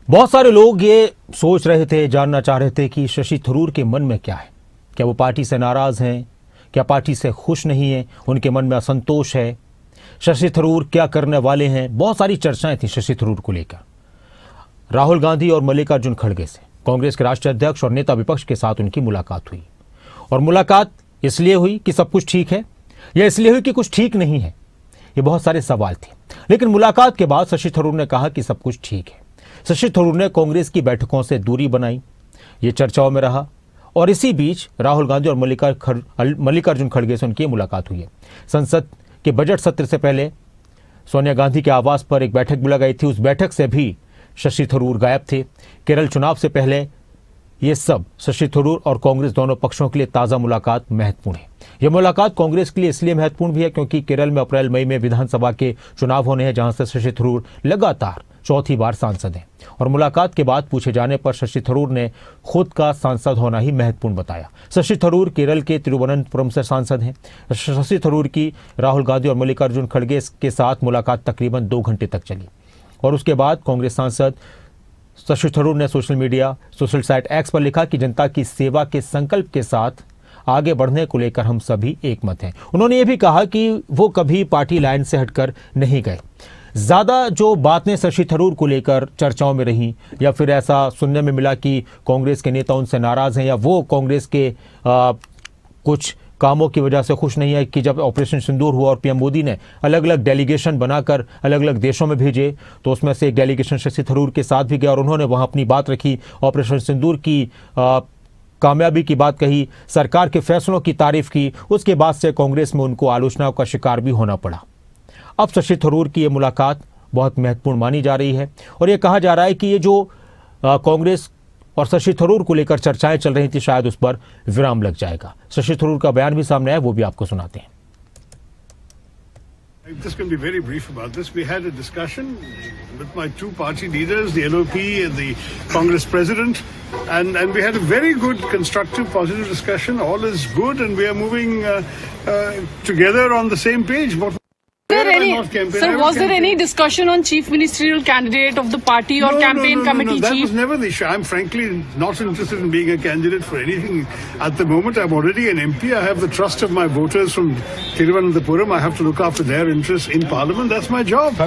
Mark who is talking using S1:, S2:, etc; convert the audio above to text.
S1: बहुत सारे लोग ये सोच रहे थे, जानना चाह रहे थे कि शशि थरूर के मन में क्या है। क्या वो पार्टी से नाराज हैं? क्या पार्टी से खुश नहीं है? उनके मन में असंतोष है? शशि थरूर क्या करने वाले हैं? बहुत सारी चर्चाएं थी शशि थरूर को लेकर। राहुल गांधी और मल्लिकार्जुन खड़गे से कांग्रेस के राष्ट्रीय अध्यक्ष और नेता विपक्ष के साथ उनकी मुलाकात हुई। और मुलाकात इसलिए हुई कि सब कुछ ठीक है या इसलिए हुई कि कुछ ठीक नहीं है? ये बहुत सारे सवाल थे। लेकिन मुलाकात के बाद शशि थरूर ने कहा कि सब कुछ ठीक है। शशि थरूर ने कांग्रेस की बैठकों से दूरी बनाई, ये चर्चाओं में रहा। और इसी बीच राहुल गांधी और मल्लिकार्जुन खड़गे से उनकी मुलाकात हुई है। संसद के बजट सत्र से पहले सोनिया गांधी के आवास पर एक बैठक बुलाई गई थी। उस बैठक से भी शशि थरूर गायब थे। केरल चुनाव से पहले ये सब शशि थरूर और कांग्रेस दोनों पक्षों के लिए ताज़ा मुलाकात महत्वपूर्ण है। यह मुलाकात कांग्रेस के लिए इसलिए महत्वपूर्ण भी है क्योंकि केरल में अप्रैल मई में विधानसभा के चुनाव होने हैं, जहां से शशि थरूर लगातार चौथी बार सांसद हैं। और मुलाकात के बाद पूछे जाने पर शशि थरूर ने खुद का सांसद होना ही महत्वपूर्ण बताया। शशि थरूर केरल के तिरुवनंतपुरम से सांसद हैं। शशि थरूर की राहुल गांधी और मल्लिकार्जुन खड़गे के साथ मुलाकात तकरीबन 2 घंटे तक चली। और उसके बाद कांग्रेस सांसद शशि थरूर ने सोशल साइट एक्स पर लिखा कि जनता की सेवा के संकल्प के साथ आगे बढ़ने को लेकर हम सभी एकमत हैं। उन्होंने ये भी कहा कि वो कभी पार्टी लाइन से हटकर नहीं गए। ज़्यादा जो बातें शशि थरूर को लेकर चर्चाओं में रहीं या फिर ऐसा सुनने में मिला कि कांग्रेस के नेता उनसे नाराज़ हैं या वो कांग्रेस के कुछ कामों की वजह से खुश नहीं है कि जब ऑपरेशन सिंदूर हुआ और पीएम मोदी ने अलग अलग डेलीगेशन बनाकर अलग अलग देशों में भेजे, तो उसमें से एक डेलीगेशन शशि थरूर के साथ भी गया और उन्होंने वहाँ अपनी बात रखी। ऑपरेशन सिंदूर की कामयाबी की बात कही, सरकार के फैसलों की तारीफ की। उसके बाद से कांग्रेस में उनको आलोचनाओं का शिकार भी होना पड़ा। अब शशि थरूर की ये मुलाकात बहुत महत्वपूर्ण मानी जा रही है और ये कहा जा रहा है कि ये जो कांग्रेस और शशि थरूर को लेकर चर्चाएं चल रही थी, शायद उस पर विराम लग जाएगा। शशि थरूर का बयान भी सामने आया, वो भी आपको सुनाते हैं।
S2: This can be very brief about this. We had a discussion with my two party leaders, the LOP and the Congress president, and we had a very good, constructive, positive discussion. All is good, and we are moving together on the same page.
S3: Sir, was there any discussion on chief ministerial candidate of the party or campaign committee
S2: that
S3: chief?
S2: was never the issue. I'm frankly not interested in being a candidate for anything at the moment. I'm already an MP. I have the trust of my voters from Thiruvananthapuram. I have to look after their interests in Parliament. That's my job.